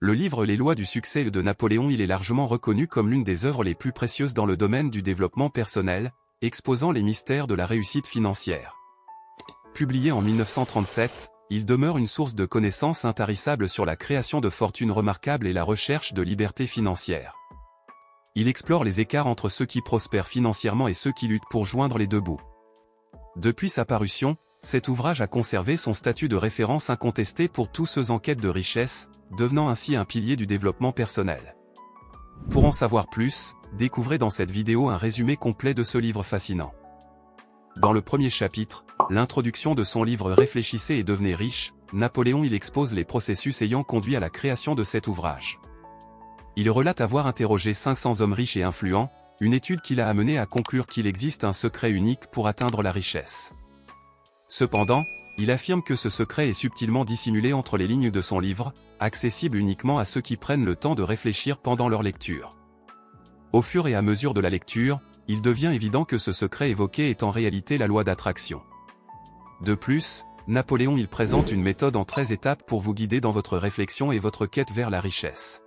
Le livre Les lois du succès de Napoléon Hill est largement reconnu comme l'une des œuvres les plus précieuses dans le domaine du développement personnel, exposant les mystères de la réussite financière. Publié en 1937, il demeure une source de connaissances intarissables sur la création de fortunes remarquables et la recherche de liberté financière. Il explore les écarts entre ceux qui prospèrent financièrement et ceux qui luttent pour joindre les deux bouts. Depuis sa parution, cet ouvrage a conservé son statut de référence incontesté pour tous ceux en quête de richesse, devenant ainsi un pilier du développement personnel. Pour en savoir plus, découvrez dans cette vidéo un résumé complet de ce livre fascinant. Dans le premier chapitre, l'introduction de son livre Réfléchissez et devenez riche, Napoléon Hill expose les processus ayant conduit à la création de cet ouvrage. Il relate avoir interrogé 500 hommes riches et influents, une étude qui l'a amené à conclure qu'il existe un secret unique pour atteindre la richesse. Cependant, il affirme que ce secret est subtilement dissimulé entre les lignes de son livre, accessible uniquement à ceux qui prennent le temps de réfléchir pendant leur lecture. Au fur et à mesure de la lecture, il devient évident que ce secret évoqué est en réalité la loi d'attraction. De plus, Napoléon Hill présente une méthode en 13 étapes pour vous guider dans votre réflexion et votre quête vers la richesse.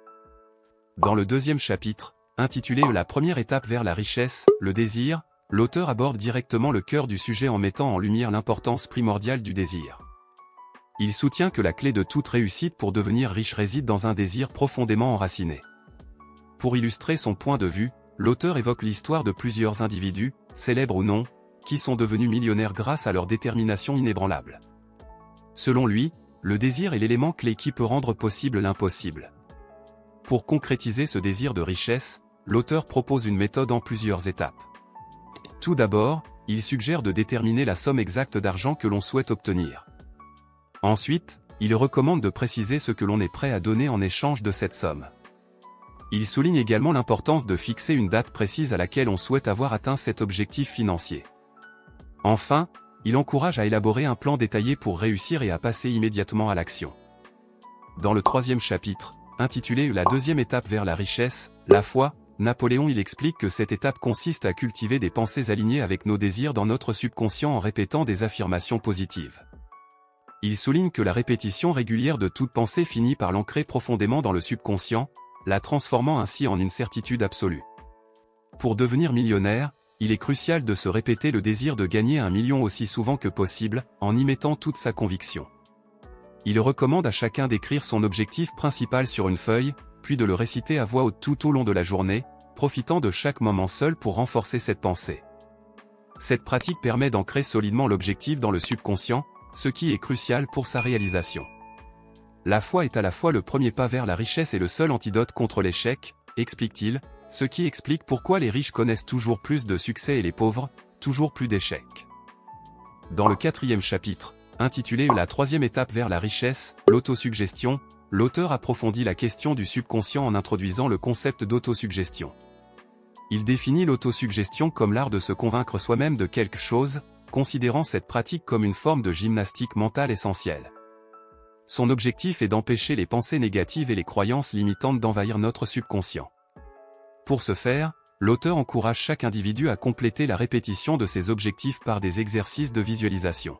Dans le deuxième chapitre, intitulé La première étape vers la richesse, le désir, l'auteur aborde directement le cœur du sujet en mettant en lumière l'importance primordiale du désir. Il soutient que la clé de toute réussite pour devenir riche réside dans un désir profondément enraciné. Pour illustrer son point de vue, l'auteur évoque l'histoire de plusieurs individus, célèbres ou non, qui sont devenus millionnaires grâce à leur détermination inébranlable. Selon lui, le désir est l'élément clé qui peut rendre possible l'impossible. Pour concrétiser ce désir de richesse, l'auteur propose une méthode en plusieurs étapes. Tout d'abord, il suggère de déterminer la somme exacte d'argent que l'on souhaite obtenir. Ensuite, il recommande de préciser ce que l'on est prêt à donner en échange de cette somme. Il souligne également l'importance de fixer une date précise à laquelle on souhaite avoir atteint cet objectif financier. Enfin, il encourage à élaborer un plan détaillé pour réussir et à passer immédiatement à l'action. Dans le troisième chapitre, intitulé La deuxième étape vers la richesse, la foi, Napoléon Hill explique que cette étape consiste à cultiver des pensées alignées avec nos désirs dans notre subconscient en répétant des affirmations positives. Il souligne que la répétition régulière de toute pensée finit par l'ancrer profondément dans le subconscient, la transformant ainsi en une certitude absolue. Pour devenir millionnaire, il est crucial de se répéter le désir de gagner 1 million aussi souvent que possible, en y mettant toute sa conviction. Il recommande à chacun d'écrire son objectif principal sur une feuille, puis de le réciter à voix haute tout au long de la journée, profitant de chaque moment seul pour renforcer cette pensée. Cette pratique permet d'ancrer solidement l'objectif dans le subconscient, ce qui est crucial pour sa réalisation. La foi est à la fois le premier pas vers la richesse et le seul antidote contre l'échec, explique-t-il, ce qui explique pourquoi les riches connaissent toujours plus de succès et les pauvres, toujours plus d'échecs. Dans le quatrième chapitre, intitulé La troisième étape vers la richesse, l'autosuggestion, l'auteur approfondit la question du subconscient en introduisant le concept d'autosuggestion. Il définit l'autosuggestion comme l'art de se convaincre soi-même de quelque chose, considérant cette pratique comme une forme de gymnastique mentale essentielle. Son objectif est d'empêcher les pensées négatives et les croyances limitantes d'envahir notre subconscient. Pour ce faire, l'auteur encourage chaque individu à compléter la répétition de ses objectifs par des exercices de visualisation.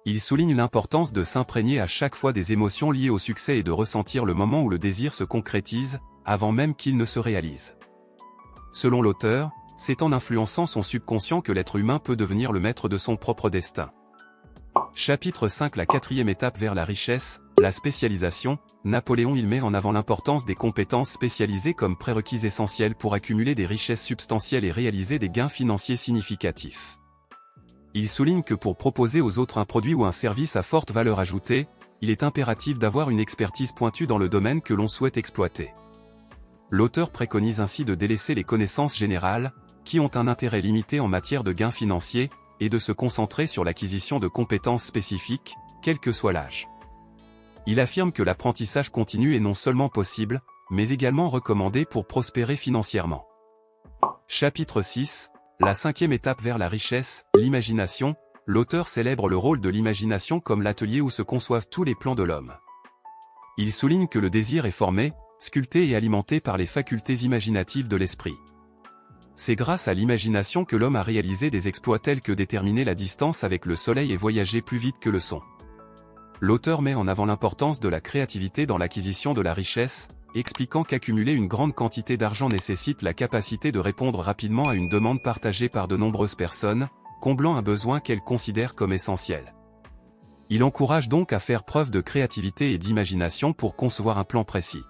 Il souligne l'importance de s'imprégner à chaque fois des émotions liées au succès et de ressentir le moment où le désir se concrétise, avant même qu'il ne se réalise. Selon l'auteur, c'est en influençant son subconscient que l'être humain peut devenir le maître de son propre destin. Chapitre 5 La quatrième étape vers la richesse, la spécialisation, Napoléon Hill met en avant l'importance des compétences spécialisées comme prérequis essentiels pour accumuler des richesses substantielles et réaliser des gains financiers significatifs. Il souligne que pour proposer aux autres un produit ou un service à forte valeur ajoutée, il est impératif d'avoir une expertise pointue dans le domaine que l'on souhaite exploiter. L'auteur préconise ainsi de délaisser les connaissances générales, qui ont un intérêt limité en matière de gains financiers, et de se concentrer sur l'acquisition de compétences spécifiques, quel que soit l'âge. Il affirme que l'apprentissage continu est non seulement possible, mais également recommandé pour prospérer financièrement. Chapitre 6 La cinquième étape vers la richesse, l'imagination, l'auteur célèbre le rôle de l'imagination comme l'atelier où se conçoivent tous les plans de l'homme. Il souligne que le désir est formé, sculpté et alimenté par les facultés imaginatives de l'esprit. C'est grâce à l'imagination que l'homme a réalisé des exploits tels que déterminer la distance avec le soleil et voyager plus vite que le son. l'auteur met en avant l'importance de la créativité dans l'acquisition de la richesse, expliquant qu'accumuler une grande quantité d'argent nécessite la capacité de répondre rapidement à une demande partagée par de nombreuses personnes, comblant un besoin qu'elle considère comme essentiel. Il encourage donc à faire preuve de créativité et d'imagination pour concevoir un plan précis.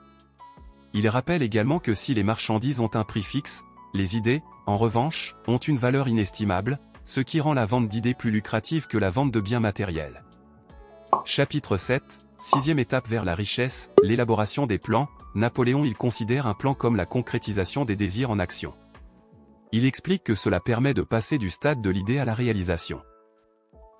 Il rappelle également que si les marchandises ont un prix fixe, les idées, en revanche, ont une valeur inestimable, ce qui rend la vente d'idées plus lucrative que la vente de biens matériels. Chapitre 7, sixième étape vers la richesse, l'élaboration des plans. Napoléon il considère un plan comme la concrétisation des désirs en action. Il explique que cela permet de passer du stade de l'idée à la réalisation.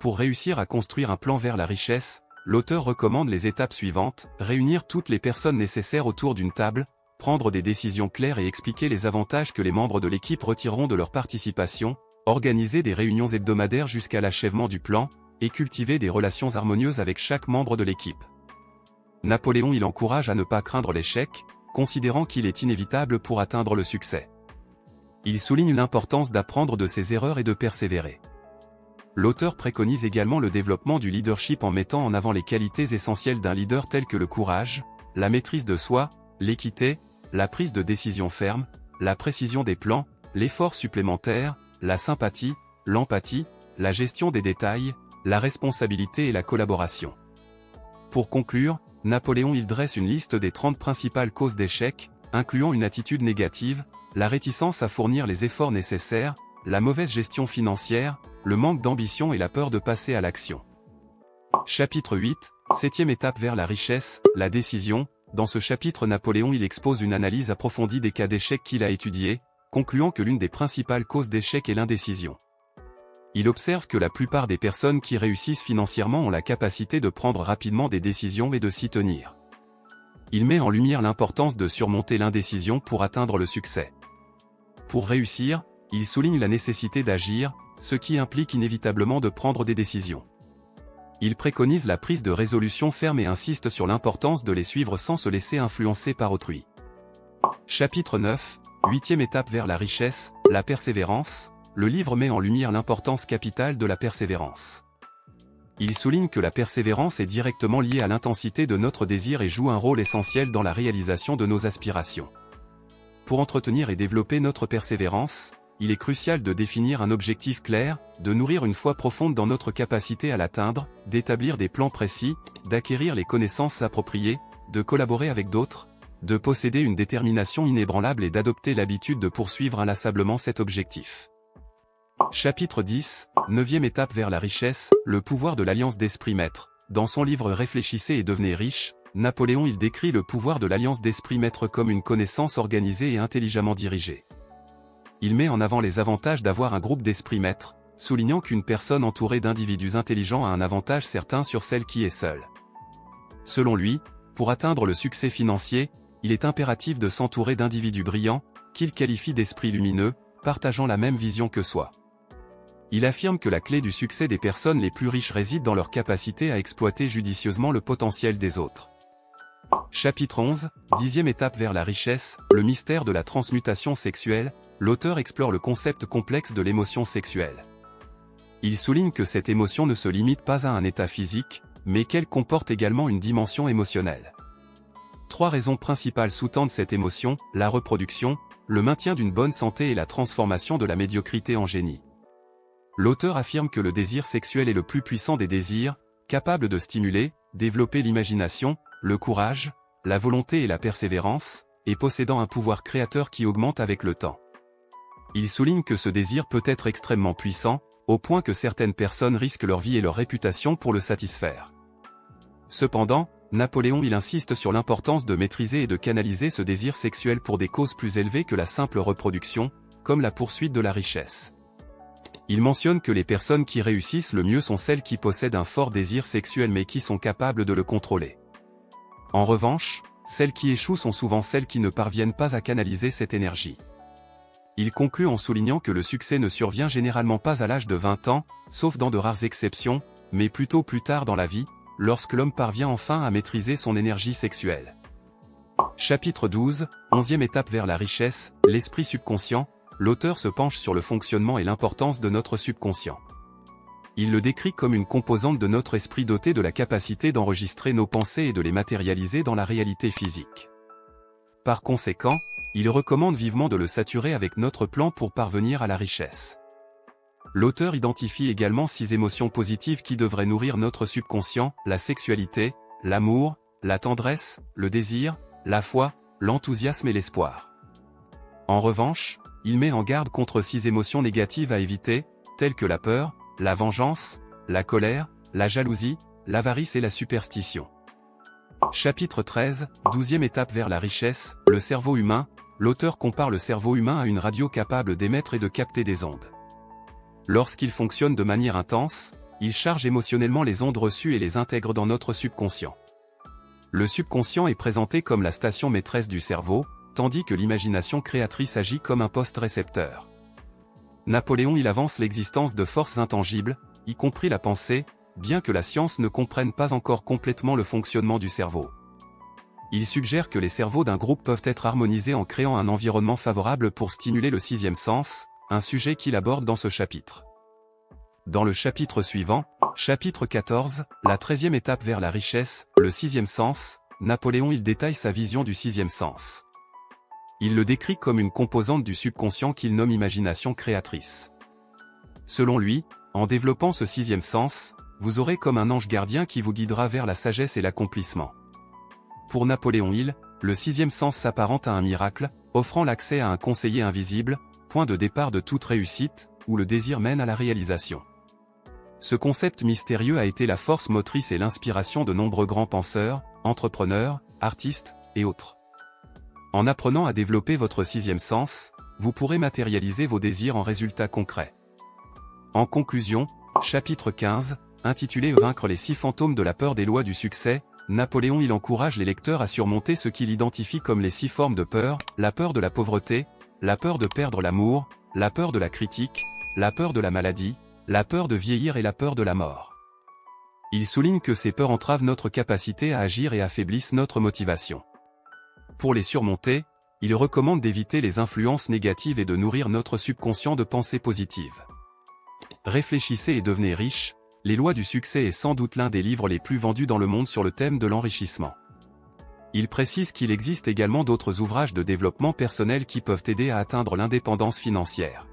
Pour réussir à construire un plan vers la richesse, l'auteur recommande les étapes suivantes: réunir toutes les personnes nécessaires autour d'une table, prendre des décisions claires et expliquer les avantages que les membres de l'équipe retireront de leur participation, organiser des réunions hebdomadaires jusqu'à l'achèvement du plan, et cultiver des relations harmonieuses avec chaque membre de l'équipe. Napoléon il encourage à ne pas craindre l'échec, considérant qu'il est inévitable pour atteindre le succès. Il souligne l'importance d'apprendre de ses erreurs et de persévérer. L'auteur préconise également le développement du leadership en mettant en avant les qualités essentielles d'un leader telles que le courage, la maîtrise de soi, l'équité, la prise de décision ferme, la précision des plans, l'effort supplémentaire, la sympathie, l'empathie, la gestion des détails, la responsabilité et la collaboration. Pour conclure, Napoléon il dresse une liste des 30 principales causes d'échec, incluant une attitude négative, la réticence à fournir les efforts nécessaires, la mauvaise gestion financière, le manque d'ambition et la peur de passer à l'action. Chapitre 8, septième étape vers la richesse, la décision. Dans ce chapitre, Napoléon il expose une analyse approfondie des cas d'échec qu'il a étudiés, concluant que l'une des principales causes d'échec est l'indécision. Il observe que la plupart des personnes qui réussissent financièrement ont la capacité de prendre rapidement des décisions et de s'y tenir. Il met en lumière l'importance de surmonter l'indécision pour atteindre le succès. Pour réussir, il souligne la nécessité d'agir, ce qui implique inévitablement de prendre des décisions. Il préconise la prise de résolutions fermes et insiste sur l'importance de les suivre sans se laisser influencer par autrui. Chapitre 9, huitième étape vers la richesse, la persévérance. Le livre met en lumière l'importance capitale de la persévérance. Il souligne que la persévérance est directement liée à l'intensité de notre désir et joue un rôle essentiel dans la réalisation de nos aspirations. Pour entretenir et développer notre persévérance, il est crucial de définir un objectif clair, de nourrir une foi profonde dans notre capacité à l'atteindre, d'établir des plans précis, d'acquérir les connaissances appropriées, de collaborer avec d'autres, de posséder une détermination inébranlable et d'adopter l'habitude de poursuivre inlassablement cet objectif. Chapitre 10, neuvième étape vers la richesse, le pouvoir de l'alliance d'esprit maître. Dans son livre Réfléchissez et devenez riche, Napoléon il décrit le pouvoir de l'alliance d'esprit maître comme une connaissance organisée et intelligemment dirigée. Il met en avant les avantages d'avoir un groupe d'esprit maître, soulignant qu'une personne entourée d'individus intelligents a un avantage certain sur celle qui est seule. Selon lui, pour atteindre le succès financier, il est impératif de s'entourer d'individus brillants, qu'il qualifie d'esprits lumineux, partageant la même vision que soi. Il affirme que la clé du succès des personnes les plus riches réside dans leur capacité à exploiter judicieusement le potentiel des autres. Chapitre 11, dixième étape vers la richesse, le mystère de la transmutation sexuelle. L'auteur explore le concept complexe de l'émotion sexuelle. Il souligne que cette émotion ne se limite pas à un état physique, mais qu'elle comporte également une dimension émotionnelle. Trois raisons principales sous-tendent cette émotion: la reproduction, le maintien d'une bonne santé et la transformation de la médiocrité en génie. L'auteur affirme que le désir sexuel est le plus puissant des désirs, capable de stimuler, développer l'imagination, le courage, la volonté et la persévérance, et possédant un pouvoir créateur qui augmente avec le temps. Il souligne que ce désir peut être extrêmement puissant, au point que certaines personnes risquent leur vie et leur réputation pour le satisfaire. Cependant, Napoléon il insiste sur l'importance de maîtriser et de canaliser ce désir sexuel pour des causes plus élevées que la simple reproduction, comme la poursuite de la richesse. Il mentionne que les personnes qui réussissent le mieux sont celles qui possèdent un fort désir sexuel mais qui sont capables de le contrôler. En revanche, celles qui échouent sont souvent celles qui ne parviennent pas à canaliser cette énergie. Il conclut en soulignant que le succès ne survient généralement pas à l'âge de 20 ans, sauf dans de rares exceptions, mais plutôt plus tard dans la vie, lorsque l'homme parvient enfin à maîtriser son énergie sexuelle. Chapitre 12, onzième étape vers la richesse, l'esprit subconscient. L'auteur se penche sur le fonctionnement et l'importance de notre subconscient. il le décrit comme une composante de notre esprit doté de la capacité d'enregistrer nos pensées et de les matérialiser dans la réalité physique. Par conséquent, il recommande vivement de le saturer avec notre plan pour parvenir à la richesse. L'auteur identifie également 6 émotions positives qui devraient nourrir notre subconscient: la sexualité, l'amour, la tendresse, le désir, la foi, l'enthousiasme et l'espoir. En revanche, il met en garde contre 6 émotions négatives à éviter, telles que la peur, la vengeance, la colère, la jalousie, l'avarice et la superstition. Chapitre 13, 12e étape vers la richesse, le cerveau humain. L'auteur compare le cerveau humain à une radio capable d'émettre et de capter des ondes. Lorsqu'il fonctionne de manière intense, il charge émotionnellement les ondes reçues et les intègre dans notre subconscient. Le subconscient est présenté comme la station maîtresse du cerveau, tandis que l'imagination créatrice agit comme un poste récepteur. Napoléon il avance l'existence de forces intangibles, y compris la pensée, bien que la science ne comprenne pas encore complètement le fonctionnement du cerveau. Il suggère que les cerveaux d'un groupe peuvent être harmonisés en créant un environnement favorable pour stimuler le 6e sens, un sujet qu'il aborde dans ce chapitre. Dans le chapitre suivant, chapitre 14, la 13e étape vers la richesse, le 6e sens, Napoléon il détaille sa vision du 6e sens. Il le décrit comme une composante du subconscient qu'il nomme imagination créatrice. Selon lui, en développant ce 6e sens, vous aurez comme un ange gardien qui vous guidera vers la sagesse et l'accomplissement. Pour Napoléon Hill, le 6e sens s'apparente à un miracle, offrant l'accès à un conseiller invisible, point de départ de toute réussite, où le désir mène à la réalisation. Ce concept mystérieux a été la force motrice et l'inspiration de nombreux grands penseurs, entrepreneurs, artistes, et autres. En apprenant à développer votre 6e sens, vous pourrez matérialiser vos désirs en résultats concrets. En conclusion, chapitre 15, intitulé « Vaincre les 6 fantômes de la peur des lois du succès », Napoléon il encourage les lecteurs à surmonter ce qu'il identifie comme les 6 formes de peur: la peur de la pauvreté, la peur de perdre l'amour, la peur de la critique, la peur de la maladie, la peur de vieillir et la peur de la mort. Il souligne que ces peurs entravent notre capacité à agir et affaiblissent notre motivation. Pour les surmonter, il recommande d'éviter les influences négatives et de nourrir notre subconscient de pensées positives. Réfléchissez et devenez riche. Les lois du succès est sans doute l'un des livres les plus vendus dans le monde sur le thème de l'enrichissement. Il précise qu'il existe également d'autres ouvrages de développement personnel qui peuvent aider à atteindre l'indépendance financière.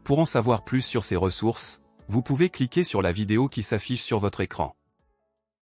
Pour en savoir plus sur ces ressources, vous pouvez cliquer sur la vidéo qui s'affiche sur votre écran.